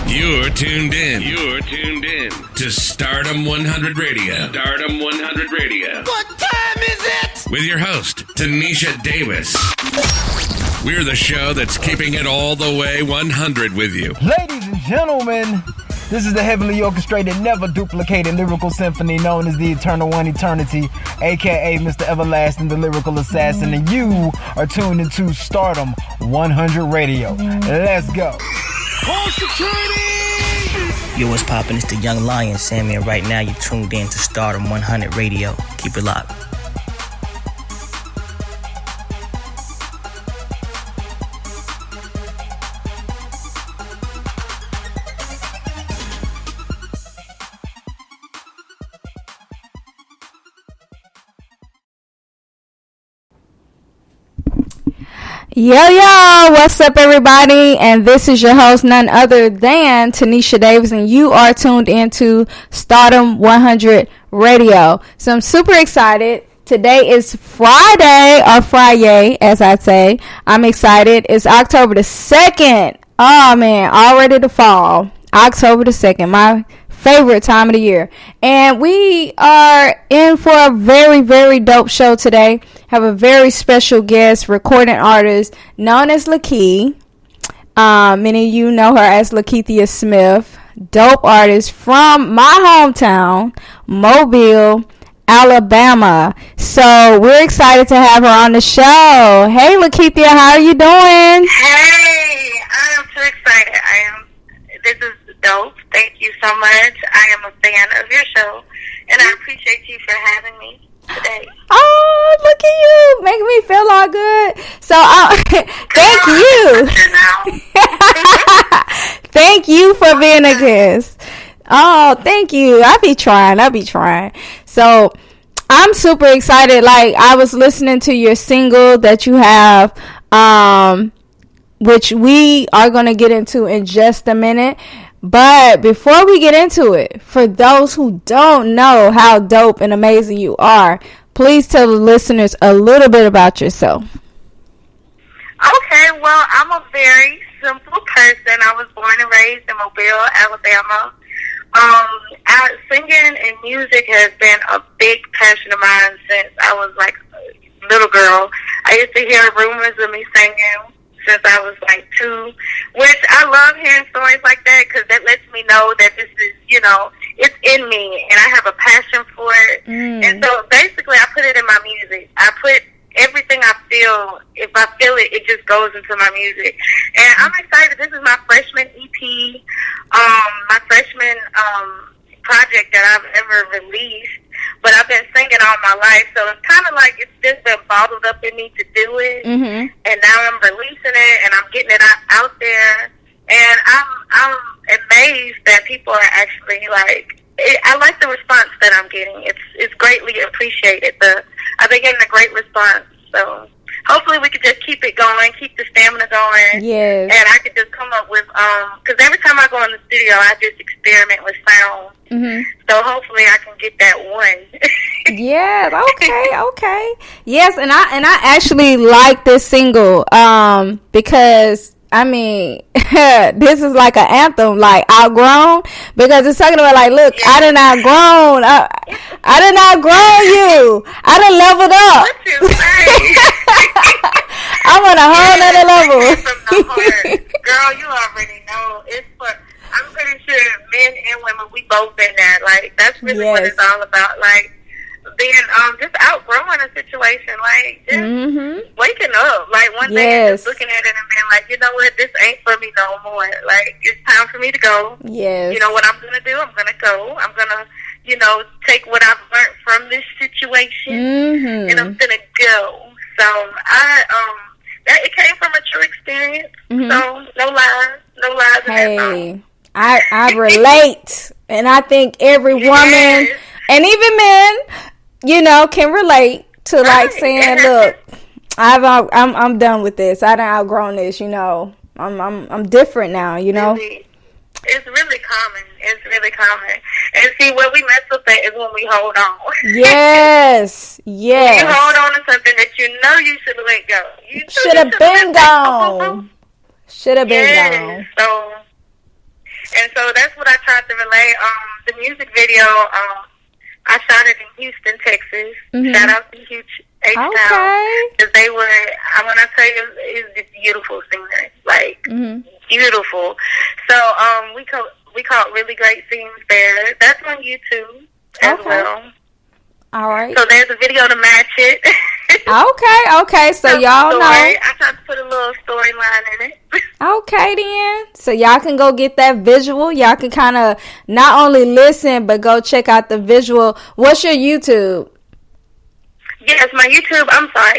You're tuned in. You're tuned in to Stardom 100 Radio. Stardom 100 Radio. What time is it? With your host, Tanisha Davis. We're the show that's keeping it all the way 100 with you. Ladies and gentlemen, this is the heavily orchestrated, never duplicated lyrical symphony known as the Eternal One Eternity, aka Mr. Everlasting, the lyrical assassin, and you are tuned into Stardom 100 Radio. Let's go. Call security! Yo, what's poppin'? It's the Young Lion, Sammy, and right now you're tuned in to Stardom 100 Radio. Keep it locked. Yo, what's up, everybody? And this is your host, none other than Tanisha Davis, and you are tuned into Stardom 100 Radio. So I'm super excited. Today is Friday, as I say. I'm excited. It's October the 2nd. Oh, man, already the fall. October the 2nd, my favorite time of the year. And we are in for a very, very dope show today. Have a very special guest, recording artist known as Lakey. Many of you know her as Lakeithia Smith. Dope artist from my hometown, Mobile, Alabama. So we're excited to have her on the show. Hey, Lakeithia, how are you doing? Hey, I am too excited. This is dope. Thank you so much. I am a fan of your show, and I appreciate you for having me today. Oh, look at you, making me feel all good. So, thank you. Thank you for being a guest. Oh, thank you. I be trying. So, I'm super excited. Like, I was listening to your single that you have, which we are going to get into in just a minute. But before we get into it, for those who don't know how dope and amazing you are, please tell the listeners a little bit about yourself. Okay, well, I'm a very simple person. I was born and raised in Mobile, Alabama. Singing and music has been a big passion of mine since I was like a little girl. I used to hear rumors of me singing since I was like 2, which I love hearing stories like that because that lets me know that this is, it's in me and I have a passion for it. And so basically I put it in my music. I put everything I feel, if I feel it, it just goes into my music. And I'm excited. This is my freshman EP, my freshman project that I've ever released. But I've been singing all my life, so it's kind of like it's just been bottled up in me to do it. And now I'm releasing it, and I'm getting it out there. And I'm amazed that people are actually like. I like the response that I'm getting. It's greatly appreciated. I've been getting a great response. So hopefully we could just keep it going, keep the stamina going. Yes. And I could just come up with because every time I go in the studio, I just experiment with sound. So hopefully I can get that one. Yes. Okay. Yes, and I actually like this single because I mean this is like an anthem, like Outgrown, because it's talking about like, look, I done outgrown. I done outgrown you. I done leveled up. What you say? I'm on a whole nother level. From the heart. Girl, you already know. I'm pretty sure men and women, we both been there. Like, that's really what it's all about. Like, being just outgrowing a situation, like just waking up, like one day and just looking at it and being like, you know what, this ain't for me no more. Like, it's time for me to go. Yes. You know what I'm gonna do? I'm gonna go. I'm gonna, take what I've learned from this situation, and I'm gonna go. So it came from a true experience. So no lies. Hey, I relate, and I think every woman and even men, can relate to like saying, "Look, I'm done with this. I done outgrown this. I'm different now. It's really common. And see, where we mess up at is when we hold on. Yes. When you hold on to something that you should have let go. You should have been gone. Should have been gone. So, And so that's what I tried to relay. The music video, I shot it in Houston, Texas. Shout out to H-Town. Okay. Because they were, when I tell you, it's beautiful scenery. Like, beautiful. So we caught really great scenes there. That's on YouTube as well. All right. So there's a video to match it. Okay. So y'all know. I tried to put a little storyline in it. Okay, then. So y'all can go get that visual. Y'all can kind of not only listen, but go check out the visual. What's your YouTube? Yes, my YouTube,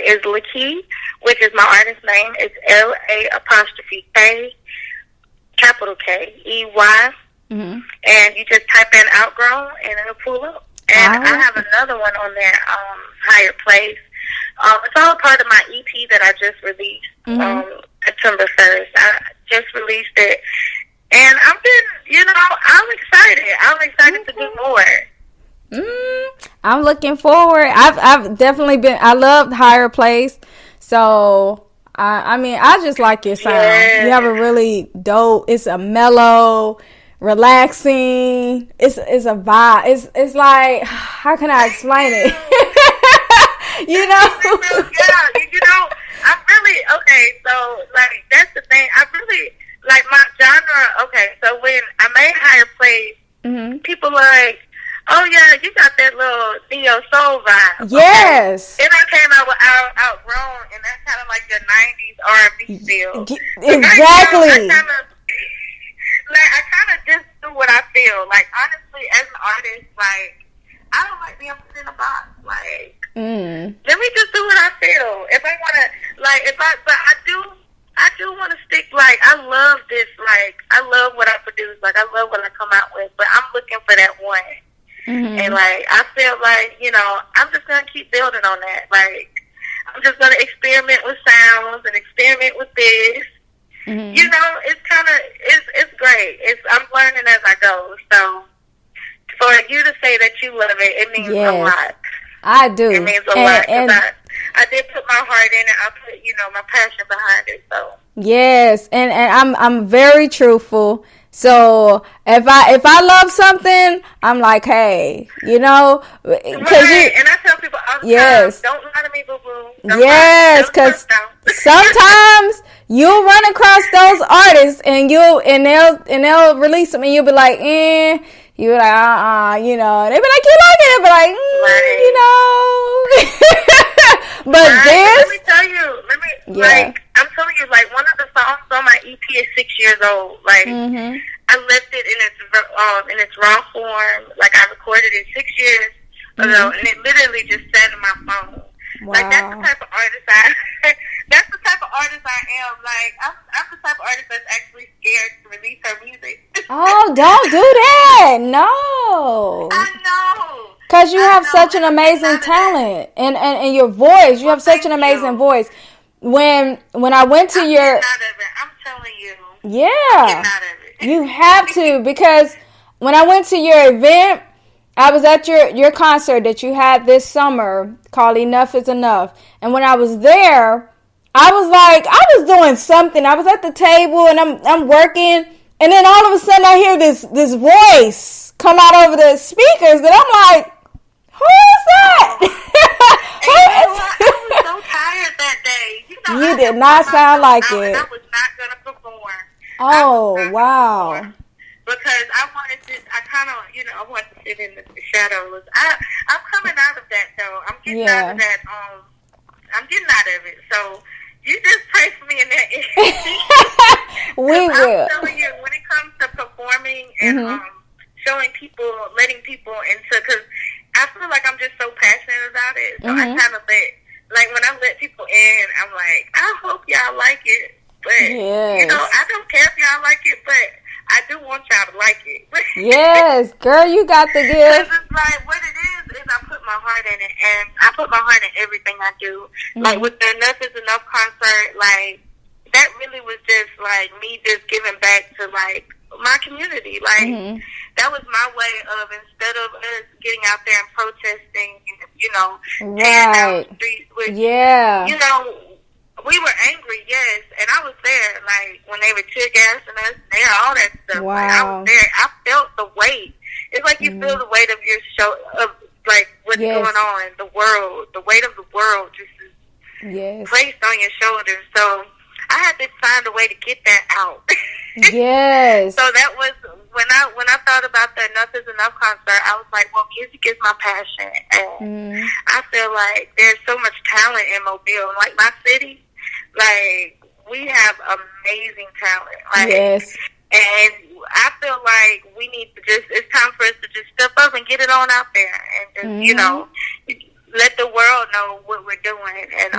is Lakey, which is my artist name. It's L-A''K, capital K, E-Y. And you just type in Outgrown, and it'll pull up. And I have another one on there, Higher Place. It's all part of my EP that I just released September 1st. I just released it. And I'm excited. I'm excited to do more. I'm looking forward. I've definitely been, I loved Higher Place. So, I just like your sound. Yeah. You have a really dope, it's a mellow, relaxing, it's a vibe. It's like, how can I explain it? I'm really, so, like, that's the thing. I really, like, my genre, so when I made Higher Place, people like, oh, yeah, you got that little neo soul vibe. Yes. Then I came out with Outgrown, and that's kind of like the 90s R&B feel. Exactly. I kind of just do what I feel. Like, honestly, as an artist, like, I don't like being put in a box. Like, let me just do what I feel. If I want to, like, but I do want to stick, like, I love this, like, I love what I produce. Like, I love what I come out with, but I'm looking for that one. And, like, I feel like, I'm just going to keep building on that. Like, I'm just going to experiment with sounds and experiment with this. It's kind of, it's great. I'm learning as I go. So, for you to say that you love it, it means a lot. I do. It means a lot. Because I did put my heart in it. I put, my passion behind it. So. Yes. And I'm very truthful. So if I love something, I'm like, hey, because right. And I tell people all the time, don't lie to me, boo boo. Yes, because sometimes you'll run across those artists and they'll release them and you'll be like, you're like, they be like, you like it, but like, but this. Let me tell you, like, I'm telling you, like, one of the songs on my EP is 6 years old. Like, I left it in its raw form. Like, I recorded it 6 years ago, and it literally just sat in my phone. Wow. Like, that's the type of artist I am. Like, I'm the type of artist that's actually scared to release her music. Oh, don't do that. No. I know. Because you have such an amazing talent. And your voice. You have such an amazing voice. When I went to your... I'm telling you. Yeah. You have to. Because when I went to your event, I was at your concert that you had this summer called Enough is Enough. And when I was there, I was like, I was doing something. I was at the table and I'm working. And then all of a sudden I hear this voice come out over the speakers. And I'm like, who is that? I was so tired that day. You did not sound like it. I was not going to perform. Oh, wow. Because I wanted to, I wanted to sit in the shadows. I'm coming out of that, though. I'm getting out of that. I'm getting out of it. So you just pray for me in that area. We will. I'm telling you, when it comes to performing and showing people, letting people into, because I feel like I'm just so passionate about it. So I kind of when I let people in, I'm like, I hope y'all like it. But, I don't care if y'all like it, but I do want y'all to like it. Yes, girl, you got the gift. Because it's like, what it is I put my heart in it, and I put my heart in everything I do. Like, with the Enough is Enough concert, like, that really was just, like, me just giving back to, like, my community. Like, that was my way of, instead of us getting out there and protesting, tearing down the streets with, we were angry, yes, and I was there, like, when they were tear gassing us, and all that stuff. Wow. Like, I was there. I felt the weight. It's like you feel the weight of your show, of, like, what's going on, the world, the weight of the world just is placed on your shoulders. So I had to find a way to get that out. Yes. So that was, when I thought about the Enough is Enough concert, I was like, well, music is my passion, and I feel like there's so much talent in Mobile. Like, my city, like, we have amazing talent. Like, and I feel like we need to it's time for us to just step up and get it on out there and just, you know, let the world know what we're doing. And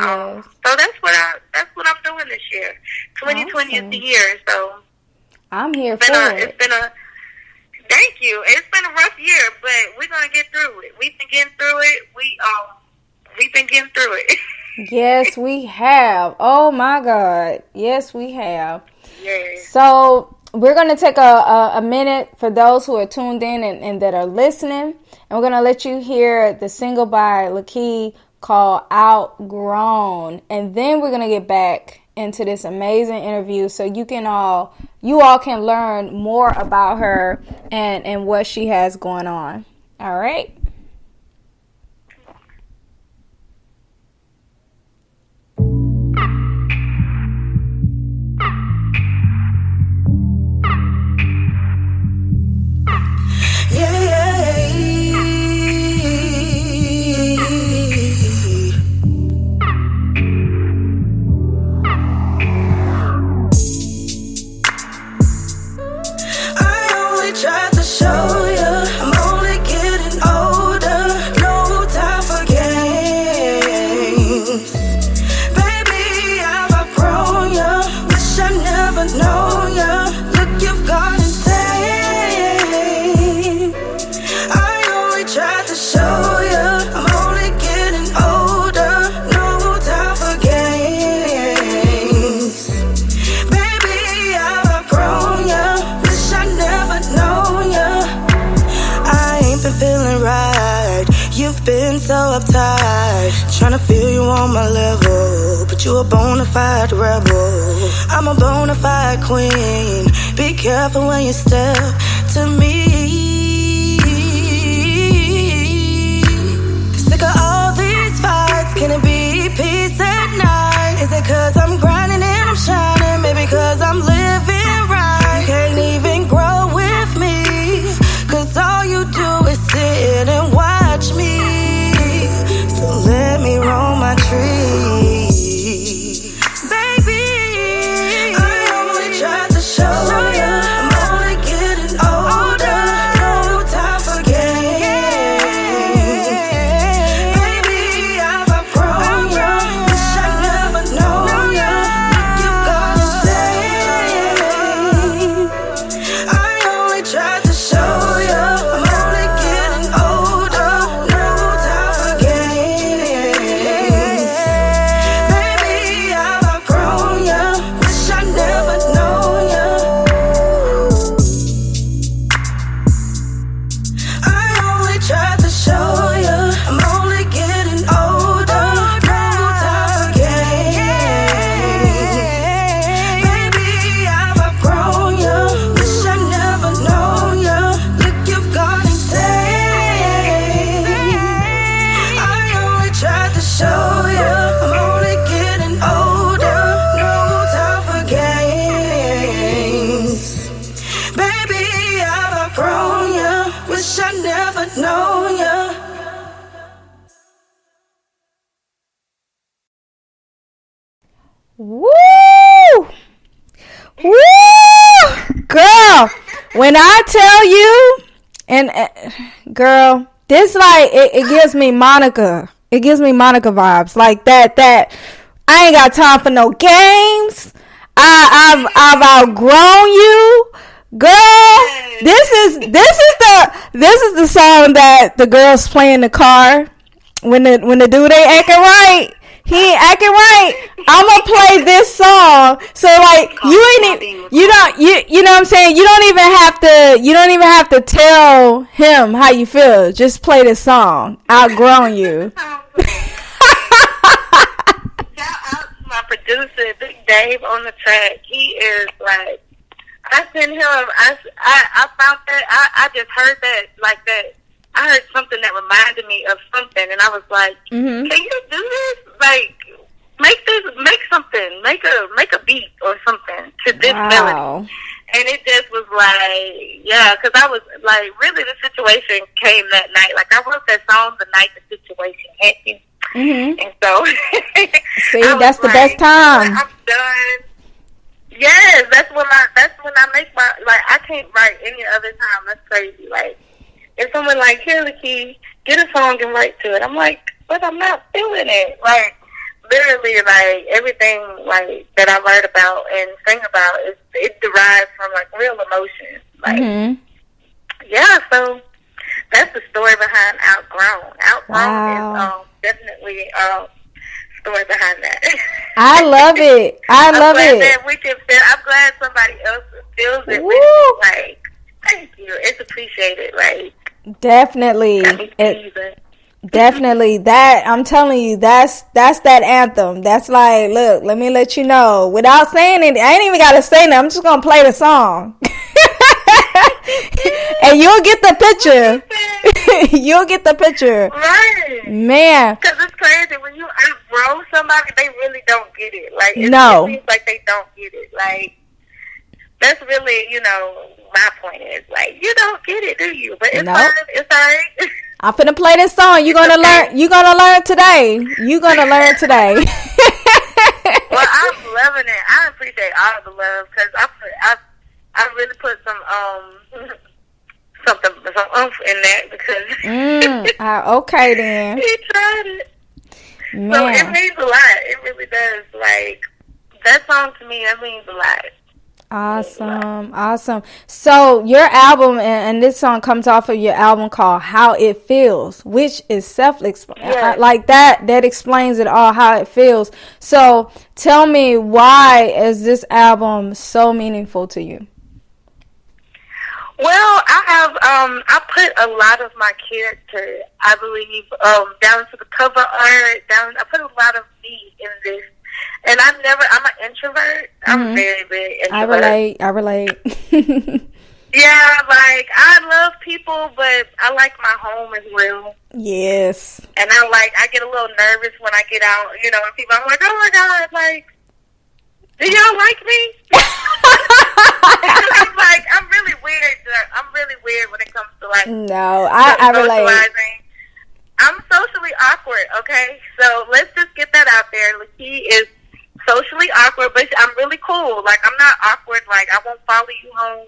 so that's what I'm doing this year. 2020 is the year, so I'm here for it. Thank you. It's been a rough year, but we're gonna get through it. We've been getting through it. We've been getting through it. Yes, we have. Oh my God. Yes, we have. Yes. So we're going to take a minute for those who are tuned in and that are listening. And we're going to let you hear the single by Lakey called Outgrown. And then we're going to get back into this amazing interview so you all can learn more about her and what she has going on. All right. Tried to show you I'm only getting older. No time for games. Baby, I've outgrown you. Wish I never known you. Look, you've gone insane. I only tried to show you I'm only getting older. No time for games. Baby, I've outgrown you. Wish I never known you. I ain't been feeling right. You've been so uptight. Tryna feel you on my level, but you a bona fide rebel. I'm a bona fide queen. Be careful when you step to me. Sick of all these fights. Can it be peace at night? Is it cause I'm grinding and I'm shining? Maybe cause I'm living right. You can't even grow with me, cause all you do is sit and watch me. So let me roll my tree. Baby, I only tried to show you I'm only getting older. No time for games. Baby, I've outgrown you. Wish I never known you. Look, you've gone insane. I only tried to show you I'm only getting older. No time for games. Baby, I've outgrown you. Wish I never known you. I only tried to show you I'm only getting older. No time for games. Baby, I've outgrown you. Wish I never known you. Look, you've gone insane. I only tried to show you I'm only getting older. No time for games. Baby, I've outgrown you. Wish I never known you. Woo! Woo! Girl, when I tell you, and girl, this like, it gives me Monica. It gives me Monica vibes. Like that I ain't got time for no games. I've outgrown you. Girl, this is the song that the girls play in the car when the dude ain't acting right. He ain't acting right. I'ma play this song. So like you know what I'm saying? You don't even have to tell him how you feel. Just play this song. Outgrown you. Shout out to my producer. Dave on the track. He is like, I sent him. I found that. I just heard that like that. I heard something that reminded me of something, and I was like, "Can you do this? Like, make something, make a beat or something to this melody." And it just was like, yeah, because I was like, really, the situation came that night. Like, I wrote that song the night the situation happened. And so, see, that's the best time. I'm done. Yes, that's when I make my, like, I can't write any other time. That's crazy. Like, if someone like, here, the key, get a song and write to it. I'm like, but I'm not feeling it. Like, literally, like, everything, like, that I write about and sing about, it derives from, like, real emotion. Like, yeah, so that's the story behind Outgrown. Outgrown is definitely a story behind that. I love it. I love it. That we can feel, I'm glad somebody else feels it with me. Like, thank you. It's appreciated. Like, definitely. Definitely. That, I'm telling you, that's that anthem. That's like, look, let me let you know. Without saying it, I ain't even got to say nothing. I'm just going to play the song. And you'll get the picture. You'll get the picture. Right. Man. Because it's crazy. When you outgrow somebody, they really don't get it. Like, it seems like they don't get it. Like, that's really, you know, my point is, like, you don't get it, do you? But it's fine. It's all right. I'm finna play this song. You're gonna learn. You're gonna learn today. You're gonna learn today. Well, I'm loving it. I appreciate all the love because I really put some oomph in that because okay then. He tried it. Man. So it means a lot. It really does. Like, that song to me, that means a lot. Awesome. So your album, and this song comes off of your album called How It Feels, which is self-explanatory. Like that explains it all, how it feels. So tell me, why is this album so meaningful to you? Well, I put a lot of my character, I believe, down to the cover art, I put a lot of me in this. And I'm an introvert. I'm very, very introvert. I relate. Yeah, like, I love people, but I like my home as well. Yes. And I get a little nervous when I get out, you know, and people, I'm like, oh my God, like, do y'all like me? I'm like, I'm really weird when it comes to, like, no, I relate. I'm socially awkward, okay? So let's just get that out there. Lakey is socially awkward, but I'm really cool. Like, I'm not awkward. Like, I won't follow you home.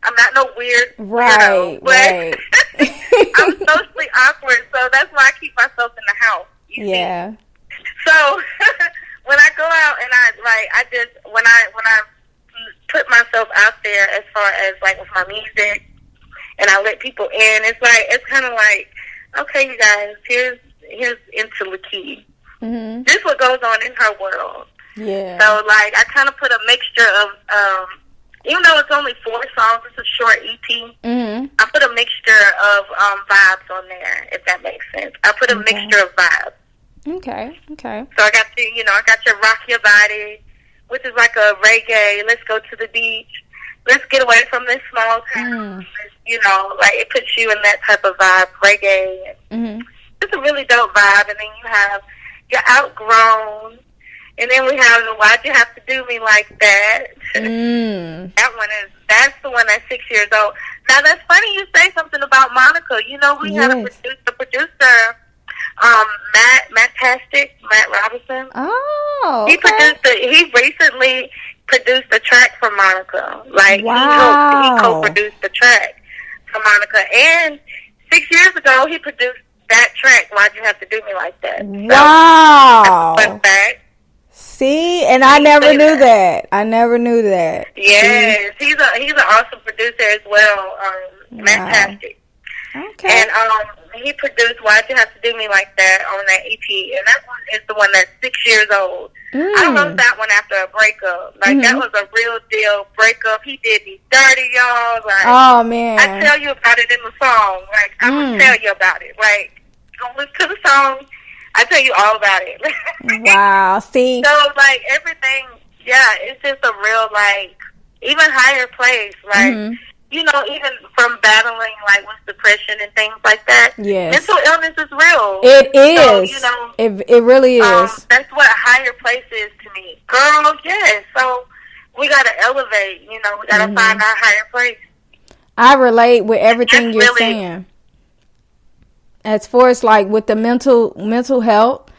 I'm not no weird. Right, but I'm socially awkward, so that's why I keep myself in the house. You see? So when I go out and when I put myself out there as far as, like, with my music, and I let people in, it's kind of like, okay, you guys, here's into Lakey. This is what goes on in her world. Yeah. So, like, I kind of put a mixture of, even though it's only 4 songs, it's a short EP, I put a mixture of vibes on there, if that makes sense. I put a mixture of vibes. Okay. So I got your Rock Your Body, which is like a reggae, let's go to the beach, let's get away from this small town. You know, like, it puts you in that type of vibe, reggae. It's a really dope vibe. And then you have your Outgrown. And then we have the Why'd You Have to Do Me Like That? That's the one that's 6 years old. Now, that's funny you say something about Monica. You know, we had a producer, Matt Robinson. Oh, okay. He recently produced a track for Monica. Like, he co-produced the track for Monica. And 6 years ago, he produced that track, Why'd You Have to Do Me Like That? Wow. So, fun fact. See, and I never knew that. Yes, he's an awesome producer as well, fantastic. Okay. And he produced Why'd You Have to Do Me Like That on that EP, and that one is the one that's 6 years old. I wrote that one after a breakup. Like, that was a real deal breakup. He did me dirty, y'all. Like, oh, man. I tell you about it in the song. Like, I'm going to tell you about it. Like, go listen to the song. I tell you all about it. Wow. See? So, like, everything it's just a real, like, even higher place, like, you know, even from battling, like, with depression and things like that. Yes. Mental illness is real. It is. So, you know, it really is. that's what a higher place is to me. Girl, yes. So we got to elevate, you know, we got to find our higher place. I relate with everything you're really saying. As far as, like, with the mental health,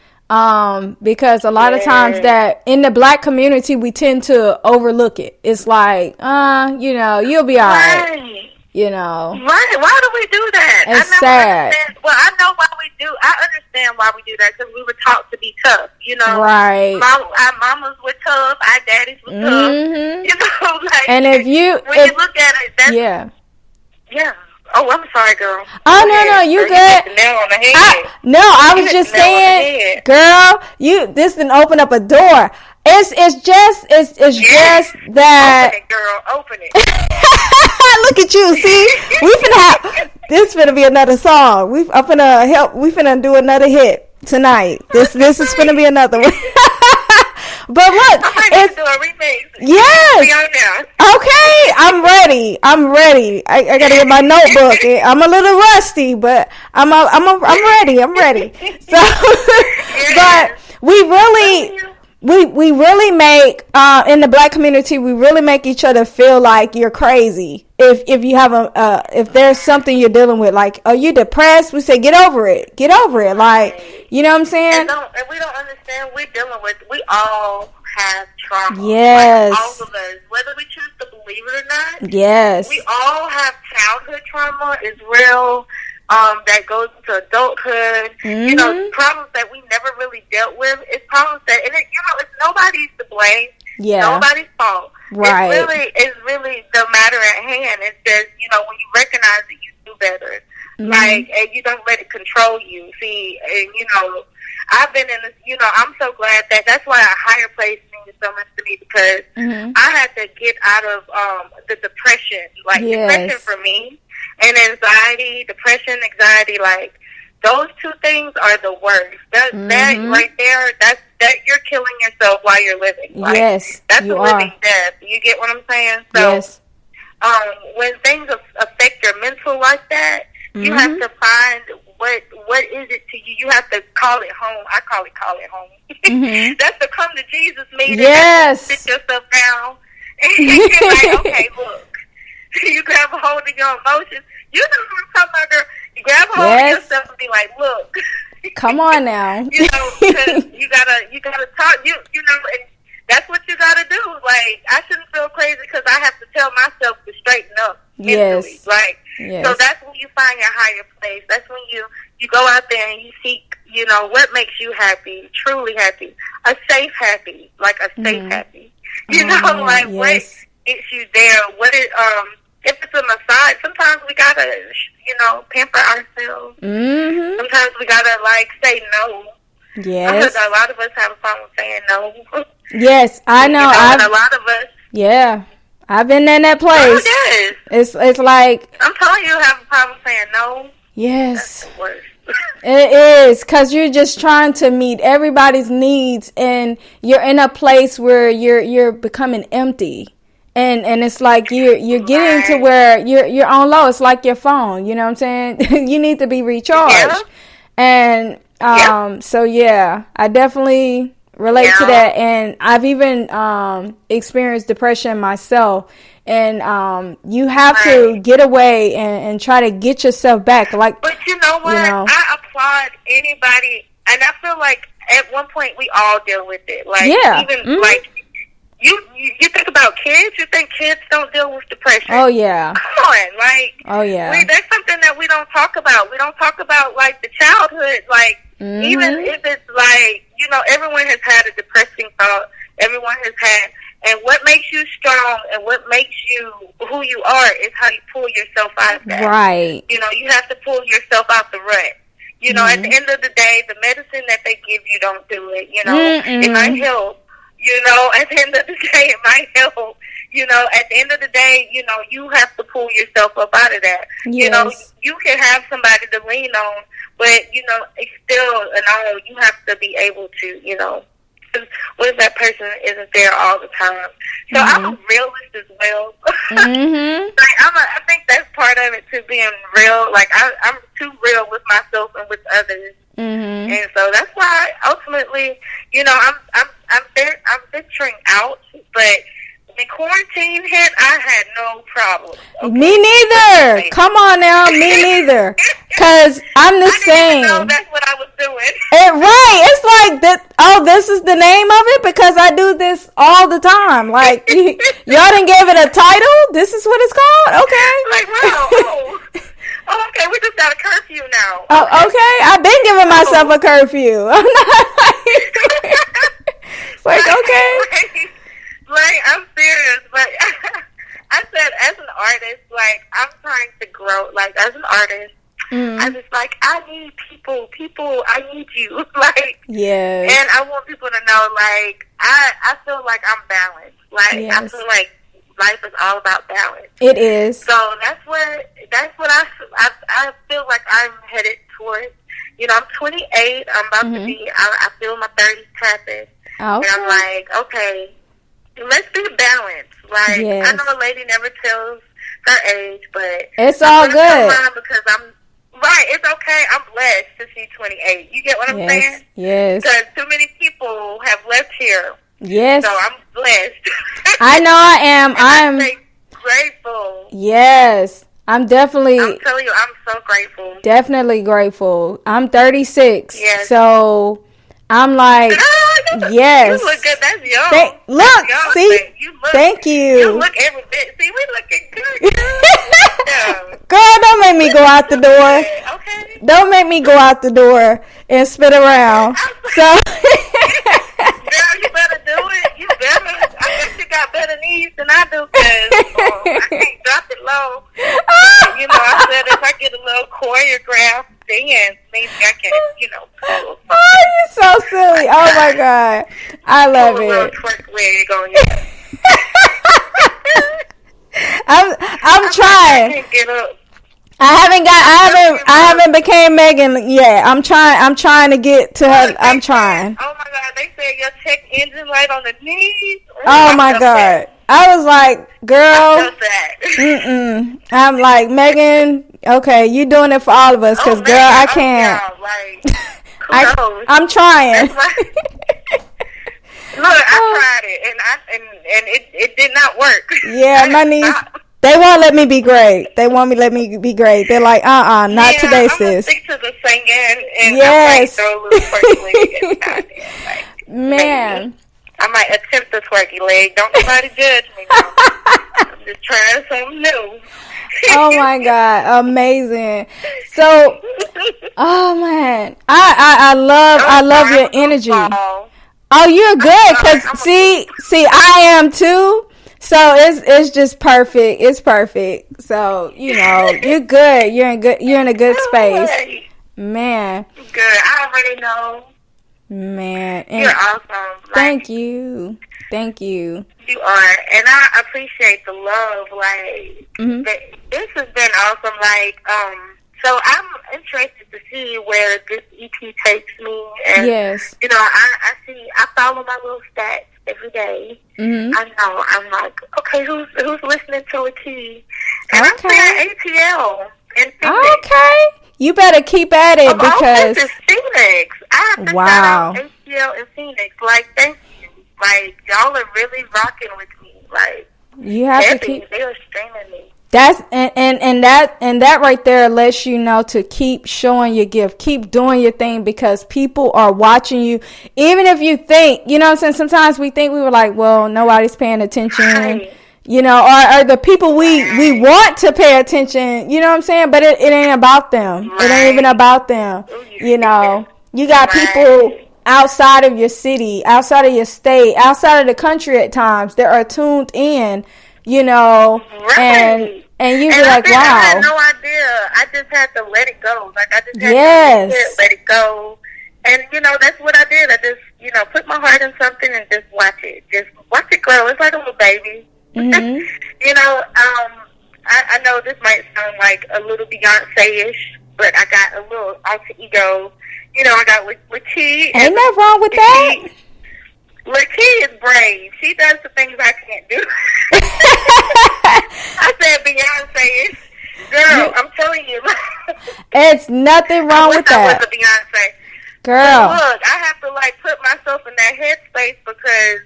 because a lot of times that in the Black community, we tend to overlook it. It's like, you know, you'll be all right. You know. Right. Why do we do that? It's I sad. Understand. Well, I know why we do. I understand why we do that, because we were taught to be tough, you know. Right. Our mamas were tough. Our daddies were tough. You know, like. And if you look at it, that's, yeah. Oh, I'm sorry, girl. Oh, no, you good. You hit the nail on the head. I was just saying, girl, this didn't open up a door. It's just that. Open it, girl. Open it. Look at you. See, we finna have this. Finna be another song. We finna do another hit tonight. This is finna be another one. But look, it's do a remix. Yes. Okay, I'm ready. I gotta get my notebook. I'm a little rusty, but I'm ready. So, but we really make in the Black community, we really make each other feel like you're crazy. If you have if there's something you're dealing with, like, are you depressed? We say, get over it. Like, you know what I'm saying? And we don't understand. We all have trauma. Yes. Like, all of us, whether we choose to believe it or not. Yes. We all have childhood trauma. It's real. That goes into adulthood. You know, problems that we never really dealt with. It's problems that, and it's nobody's to blame. Yeah. Nobody's fault. Right. It's really the matter at hand. It's just, you know, when you recognize it, you do better. Like, and you don't let it control you. See, and, you know, I've been in this, you know, I'm so glad that's why a higher place means so much to me, because I had to get out of the depression. Like, depression for me, and depression, anxiety, like, those two things are the worst. That right there, that you're killing yourself while you're living. Like, yes, that's a living death. You get what I'm saying? So, yes. When things affect your mental like that, you have to find what is it to you. You have to call it home. I call it home. That's the come to Jesus meeting. Yes. Sit yourself down and you're like, okay, look. You grab a hold of your emotions. You know what I'm talking about, girl. You grab a hold of yourself and be like, look. Come on now. You know, because you gotta talk. You know, and that's what you gotta do. Like, I shouldn't feel crazy because I have to tell myself to straighten up mentally. Like, so that's when you find your higher place. That's when you go out there and you seek, you know, what makes you happy, truly happy, a safe happy, like a safe happy. You know, like what gets you there? What it if it's a massage, sometimes we gotta, you know, pamper ourselves. Sometimes we gotta, like, say no. Yes. A lot of us have a problem saying no. Yes, I know. A lot of us. Yeah, I've been in that place. Oh, yes. It's like, I'm telling you, have a problem saying no. Yes. That's the worst. It is, because you're just trying to meet everybody's needs, and you're in a place where you're becoming empty. And it's like you're getting to where you're on low. It's like your phone, you know what I'm saying? You need to be recharged. And so I definitely relate to that. And I've even experienced depression myself. And you have to get away and try to get yourself back. Like, but you know what? I applaud anybody, and I feel like at one point we all deal with it. Like, even like. You think about kids, you think kids don't deal with depression. Oh, yeah. Come on, like. Oh, yeah. That's something that we don't talk about. We don't talk about, like, the childhood. Like, even if it's, like, you know, everyone has had a depressing thought. Everyone has had. And what makes you strong and what makes you who you are is how you pull yourself out of that. Right. You know, you have to pull yourself out the rut. You know, at the end of the day, the medicine that they give you don't do it. You know, it might help. You know, at the end of the day, it might help. You know, at the end of the day, you know, you have to pull yourself up out of that. Yes. You know, you can have somebody to lean on, but, you know, it's still, you have to be able to, you know, because what if that person isn't there all the time? So I'm a realist as well. Like I think that's part of it too, being real. Like I'm too real with myself and with others, and so that's why ultimately, you know, I'm venturing out, but. When quarantine hit, I had no problem. Okay? Me neither. Come on now, me neither. Cause I'm the same. I didn't know that's what I was doing. Right. It's like that. Oh, this is the name of it because I do this all the time. Like y'all didn't give it a title. This is what it's called. Okay. Like wow. Oh, okay. We just got a curfew now. Oh, okay. I've been giving myself a curfew. I'm not it's like okay. Like, I'm serious, but I said, as an artist, like, I'm trying to grow, like, as an artist, I'm just like, I need people, I need you, like, yes. And I want people to know, like, I feel like I'm balanced, like, yes. I feel like life is all about balance. It is. So that's what I feel like I'm headed towards. You know, I'm 28, I'm about to be, I feel my 30s tapping, and I'm like, okay, let's be balanced. Like, yes. I know a lady never tells her age, but it's all good. Because it's okay. I'm blessed to see 28. You get what I'm saying? Yes. Because too many people have left here. Yes. So I'm blessed. I know I am. I'm grateful. Yes. I'm telling you, I'm so grateful. Definitely grateful. I'm 36. Yes. So I'm like, yes. You look good. That's young. Look, young, see? Thank you. You look every bit. See, we looking good. Yeah. Girl, don't make me go out the door. Okay. Don't make me go out the door and spit around. So. Girl, you better do it. You better. I guess you got better knees than I do, because I can't drop it low. You know, I said if I get a little choreographed dance, maybe I can, pull. Oh, you're so silly. Oh, my God. I love pull a little twerk leg on you. I'm trying. I can't get up. I haven't became Megan yet. I'm trying to get to her. I'm trying. Oh my God, they said your check engine light on the knees. Oh my God. I was like, girl, I'm like, Megan, okay, you doing it for all of us, because girl, I can't. I'm trying. Look, I tried it, and it did not work. Yeah, my knees. They won't let me be great. They want me to let me be great. They're like, not today, sis. I'm gonna stick to the singing, and yes. I might throw a little twerky leg. Man. Maybe. I might attempt the twerky leg. Don't nobody judge me now. I'm just trying something new. Oh my God, amazing. So, oh man, I love your energy. Oh, you're good, because see, I am too. So it's just perfect. It's perfect. So, you're good. You're in a good space. Man. Good. I already know. Man. You're awesome. Thank you. Thank you. You are. And I appreciate the love. Like, this has been awesome. Like, so I'm interested to see where this EP takes me. And, yes. I follow my little stats every day. I know. I'm like, okay, who's listening to a T? And I'm saying ATL in Phoenix. Okay. You better keep at it, because this is Phoenix. I have to shout out ATL in Phoenix. Like, thank you. Like, y'all are really rocking with me. Like, you have to keep. They are streaming me. That's and that right there lets you know to keep showing your gift, keep doing your thing, because people are watching you. Even if you think, you know what I'm saying, sometimes we think we were like, well, nobody's paying attention, right. Or the people we want to pay attention, you know what I'm saying, but it ain't about them. Right. It ain't even about them. You got people outside of your city, outside of your state, outside of the country at times that are tuned in. Right. And you be like, wow. I had no idea. I just had to let it go. Like, I just had to let it go. And, that's what I did. I just, put my heart in something and just watch it. Just watch it grow. It's like a little baby. I know this might sound like a little Beyonce-ish, but I got a little alter ego. I got with T. Ain't nothing wrong with that. Lakia is brave. She does the things I can't do. I said Beyonce. Girl, I'm telling you. It's nothing wrong with I that. was a Beyonce. Girl. But look, I have to like put myself in that headspace because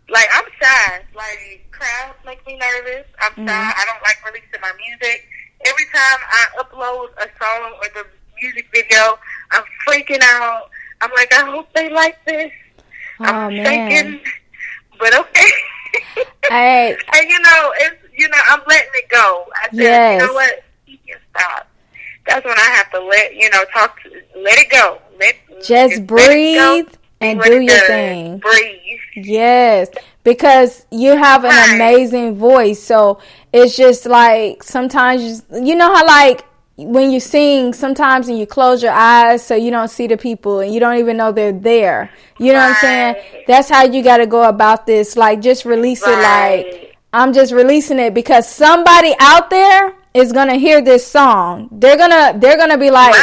like I'm shy. Like crowds make me nervous. I'm shy. I don't like releasing my music. Every time I upload a song or the music video, I'm freaking out. I'm like, I hope they like this. I'm thinking, but okay. Hey. And it's I'm letting it go. I said, Yes. you know what? You can stop. That's when I have to let it go. Just breathe and do your thing. Breathe. Yes, because you have an amazing voice. So it's just like sometimes you know how like when you sing sometimes and you close your eyes so you don't see the people and you don't even know they're there. You know what I'm saying? That's how you got to go about this. Like just release it. Like I'm just releasing it because somebody out there is gonna hear this song. They're gonna be like,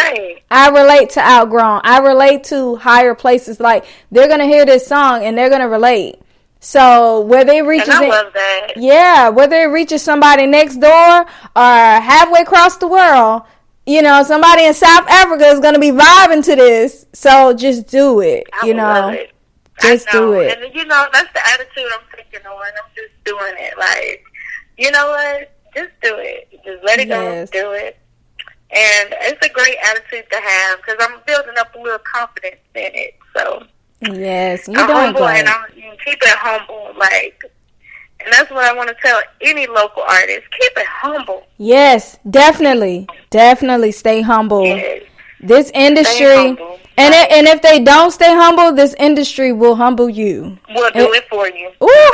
I relate to Outgrown. I relate to Higher Places. Like they're gonna hear this song and they're gonna relate. So whether it reaches, and I love that. Yeah, whether it reaches somebody next door or halfway across the world, somebody in South Africa is gonna be vibing to this. So just do it. I love it. Just do it. And that's the attitude I'm taking on. I'm just doing it. Like, you know what? Just do it. Just let it go. Do it. And it's a great attitude to have because I'm building up a little confidence in it. So yes, you're I'm doing humble great. and I'm keep it humble. Like, and that's what I want to tell any local artist: keep it humble. Yes, definitely stay humble. Yes. This industry, and if they don't stay humble, this industry will humble you. We'll do it for you. Ooh,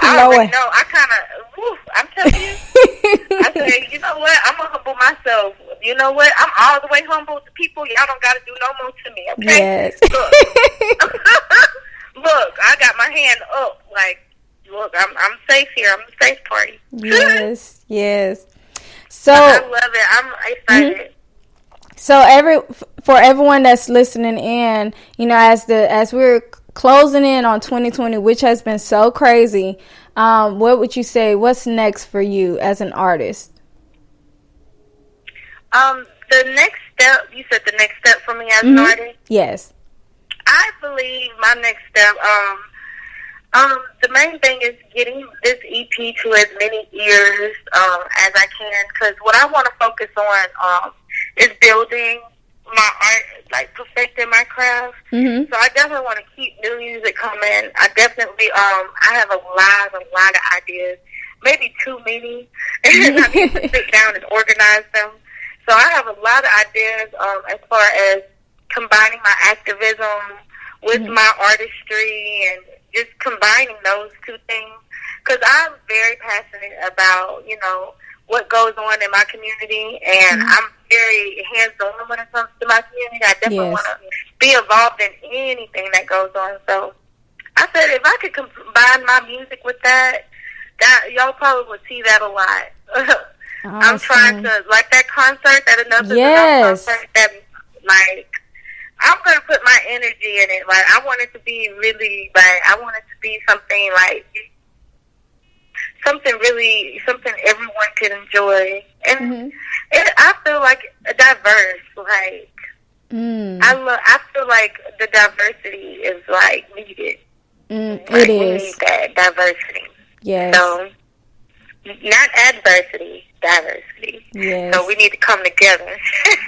I Lord. already know. I'm telling you. I said, you know what? I'm gonna humble myself. You know what? I'm all the way humble to people. Y'all don't gotta do no more to me, okay? Yes. Look, I got my hand up. Like, look, I'm safe here. I'm the safe party. Yes. So I love it. I'm excited. So for everyone that's listening in, as we're closing in on 2020, which has been so crazy, what would you say? What's next for you as an artist? The next step. You said the next step for me as an artist. Yes. I believe my next step. The main thing is getting this EP to as many ears as I can, because what I want to focus on is building my art, like perfecting my craft. So I definitely want to keep new music coming. I definitely I have a lot of ideas, maybe too many, and I need to sit down and organize them. So I have a lot of ideas as far as combining my activism with my artistry and just combining those two things, because I'm very passionate about, what goes on in my community, and I'm very hands-on when it comes to my community. I definitely want to be involved in anything that goes on. So I said if I could combine my music with that y'all probably would see that a lot. Awesome. I'm trying to, like that concert, that Enough is Enough concert, that, like, I'm going to put my energy in it. Like, I want it to be really, like, I want it to be something, like, something everyone can enjoy. And I feel like diverse, like, I feel like the diversity is, like, needed. It is. We need that diversity. Yes. So, not adversity, diversity. Yes. So we need to come together.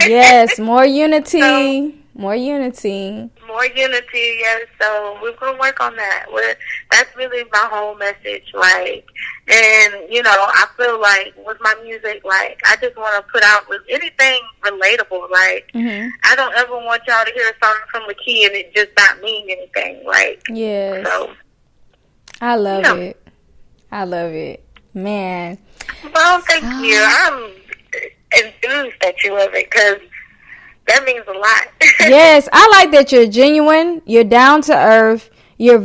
Yes, more unity. More unity. More unity, yes. So we're going to work on that. That's really my whole message. Like, and, I feel like with my music, like, I just want to put out with anything relatable. Like, I don't ever want y'all to hear a song from Lakia and it just not mean anything. Like, yes. So, I love it. I love it. Man. Well, thank you. I'm enthused that you love it, because that means a lot. Yes, I like that you're genuine, you're down to earth, you're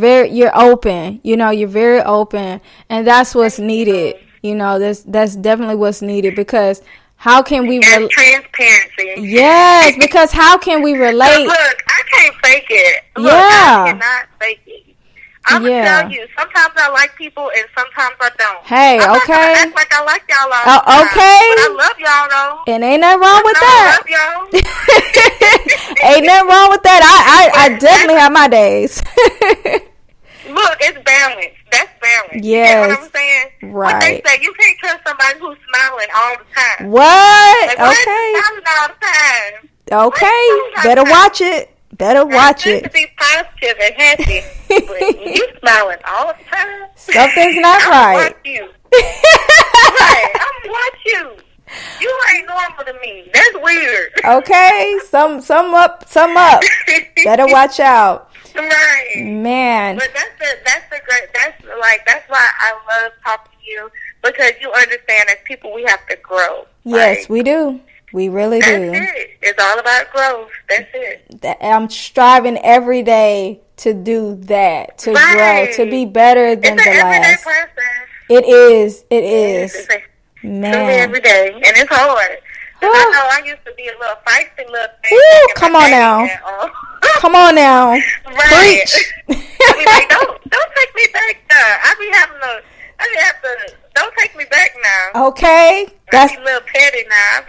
open, you're very open, and that's what's needed. That's definitely what's needed, because how can we transparency? Yes, because how can we relate? Look, I can't fake it. Look, Yeah. I cannot fake it. I'm going to tell you, sometimes I like people and sometimes I don't. Hey, I'm not okay. gonna act like I like y'all all the time, Okay. But I love y'all, though. And ain't nothing wrong with I that. love y'all. Ain't nothing wrong with that. I definitely have my days. Look, it's balance. That's balance. Yes. You know what I'm saying? What they Right. say, you can't trust somebody who's smiling all the time. What? Like, why is Okay. you smiling all the time? Okay. Why Better is you watch it. Better watch It's it. to be positive and happy. But you smiling all the time. Something's not I'm right. watch you. Right. I'm watch you. You ain't normal to me. That's weird. Okay. Some up. Better watch out. Right. Man. But that's why I love talking to you, because you understand as people we have to grow. Yes, right? we do. We really That's do. it. It's all about growth. That's it. I'm striving every day to do that, to grow, Right. to be better than It's the an everyday last. process. It is. It It's is. truly Man. every day, and it's hard. 'Cause I know I used to be a little feisty little thing. Woo, back in come my on day, now. and, Come on now. right. Preach. I be like, don't take me back there. I be have to, don't take me back now. Okay. I That's be a little petty now.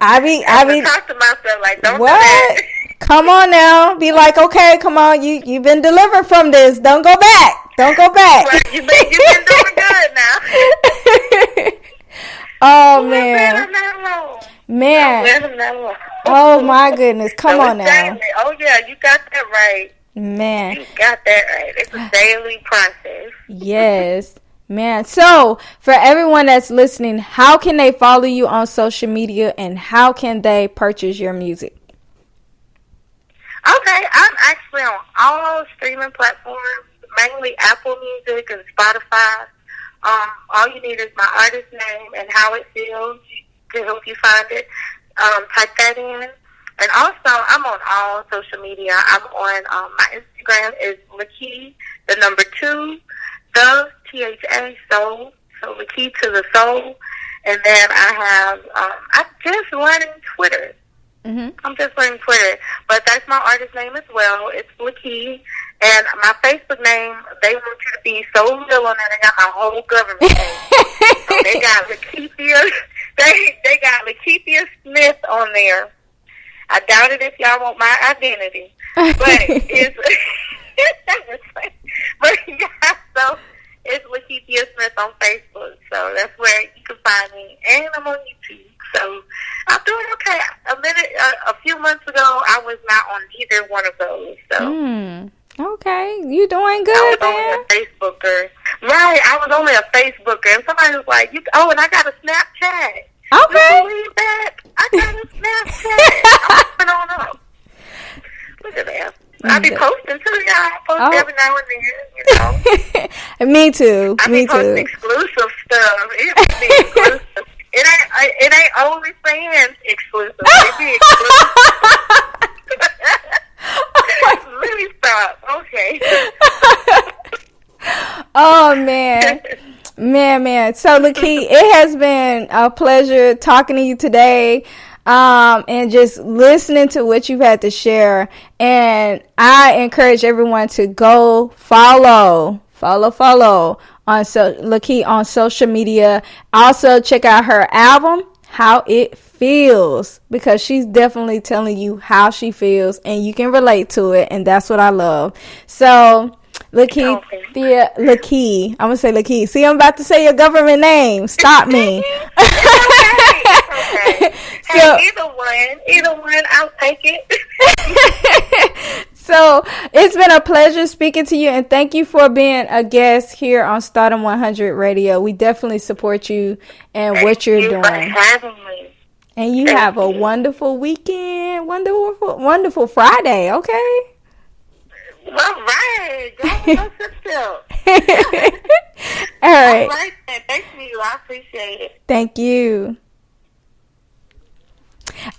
I be talk to myself like, don't do what? that. Come on now. Be like, okay, come on. You've been delivered from this. Don't go back. Don't go back. Like, you've been doing good now. Oh Let man. them not alone. Man. Let them not alone. Oh my goodness. Come So on it's now. daily. Oh yeah, you got that right. Man. You got that right. It's a daily process. Yes. Man. So, for everyone that's listening, how can they follow you on social media and how can they purchase your music? Okay, I'm actually on all streaming platforms, mainly Apple Music and Spotify. All you need is my artist name and how it feels to help you find it. Type that in. And also, I'm on all social media. I'm on, my Instagram is Lakeith, the number 2, the THA Soul. So Lakeith to the Soul. And then I have, I'm just learning Twitter. Mm-hmm. I'm just learning Twitter. But that's my artist name as well. It's Lakeith. And my Facebook name, they want you to be so real on that. They got my whole government name. So they got Lakeithia. They got Lakeithia Smith on there. I doubt it if y'all want my identity. But it's but yeah, so it's Lakeithia Smith on Facebook. So that's where you can find me. And I'm on YouTube. So I'm doing okay. A few months ago, I was not on either one of those. So Okay, you doing I good, was only man. a Facebooker. Right, I was only a Facebooker. And somebody was like, and I got a Snapchat. Okay. You believe that? I got a Snapchat. I'm coming on up. Look at that. I be posting too, y'all. I post every now and then, you know. Me too. I Me be posting too. exclusive stuff. It be exclusive. It ain't only fans exclusive. It be exclusive. Let me stop. Okay. Oh man. Man. So Lakeith, it has been a pleasure talking to you today. And just listening to what you've had to share. And I encourage everyone to go follow on Lakeith on social media. Also check out her album, How It Feels, because she's definitely telling you how she feels and you can relate to it, and that's what I love. So Lakeith, Lakeith. I'm gonna say Lakeith. See, I'm about to say your government name. Stop me. Okay. So, either one, I'll take it. So it's been a pleasure speaking to you, and thank you for being a guest here on Stardom 100 Radio. We definitely support you and what you're doing. For having me. And you have a wonderful weekend, wonderful Friday. Okay. All right. Go sit still. All right. All right, then. Thank you. I appreciate it. Thank you.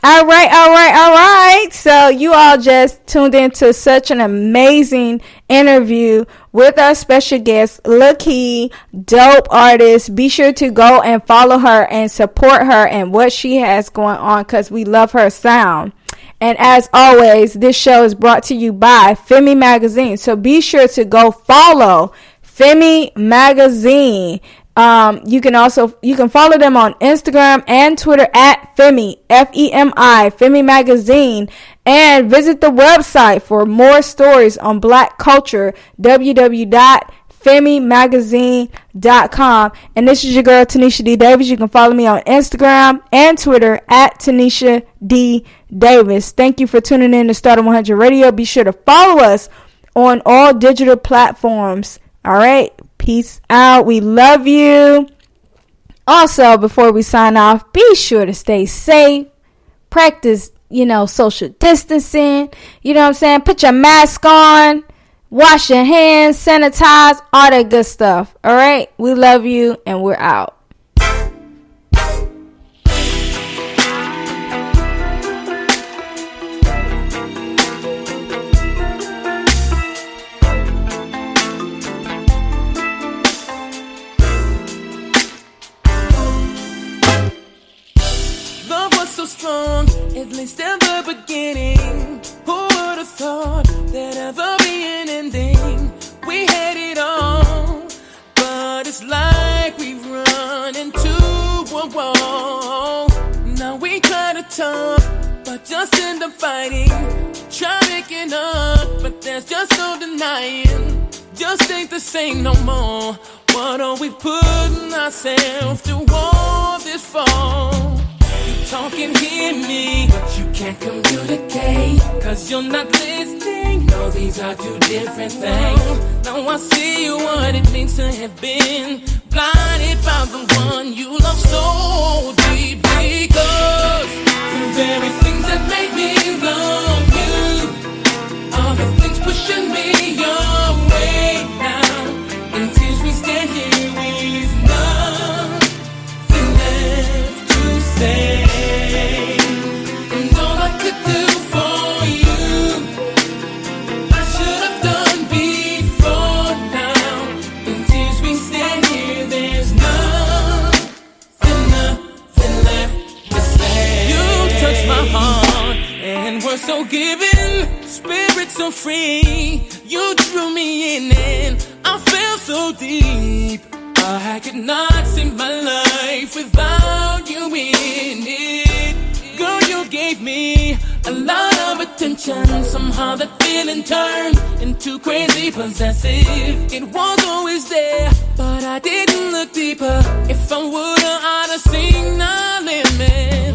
All right. So you all just tuned into such an amazing interview with our special guest, Lakeith, dope artist. Be sure to go and follow her and support her and what she has going on, because we love her sound. And as always, this show is brought to you by Femi Magazine. So be sure to go follow Femi Magazine. You can follow them on Instagram and Twitter at Femi, F-E-M-I, Femi Magazine, and visit the website for more stories on Black culture, www.femimagazine.com. And this is your girl, Tanisha D. Davis. You can follow me on Instagram and Twitter at Tanisha D. Davis. Thank you for tuning in to Stardom 100 Radio. Be sure to follow us on all digital platforms. All right. Peace out. We love you. Also, before we sign off, be sure to stay safe. Practice, social distancing. You know what I'm saying? Put your mask on. Wash your hands. Sanitize. All that good stuff. All right? We love you, and we're out. Strong, at least in the beginning. Who would have thought there'd ever be an ending? We had it all, but it's like we've run into a wall. Now we try to talk, but just end up fighting. Try making up, but there's just no denying. Just ain't the same no more. What are we putting ourselves through all this for? Talk and hear me, but you can't communicate, cause you're not listening. No, these are two different things. Now I see what it means to have been blinded by the one you love so deeply. Cause the very things that make me love you are the things pushing me your way now. And tears we stand here with nothing left to say. So giving, spirit so free. You drew me in and I fell so deep. I could not see my life without you in it. Girl, you gave me a lot of attention. Somehow that feeling turned into crazy possessive. It was always there, but I didn't look deeper. If I would've, I'd have seen our limits.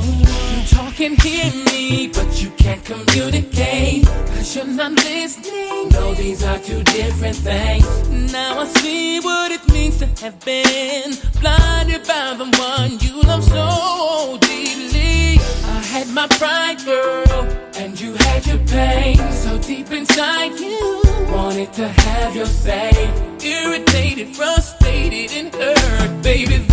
Can hear me, but you can't communicate, cause you're not listening. No, these are two different things. Now I see what it means to have been blinded by the one you love so deeply. I had my pride, girl, and you had your pain. So deep inside you wanted to have your say. Irritated, frustrated, and hurt, baby.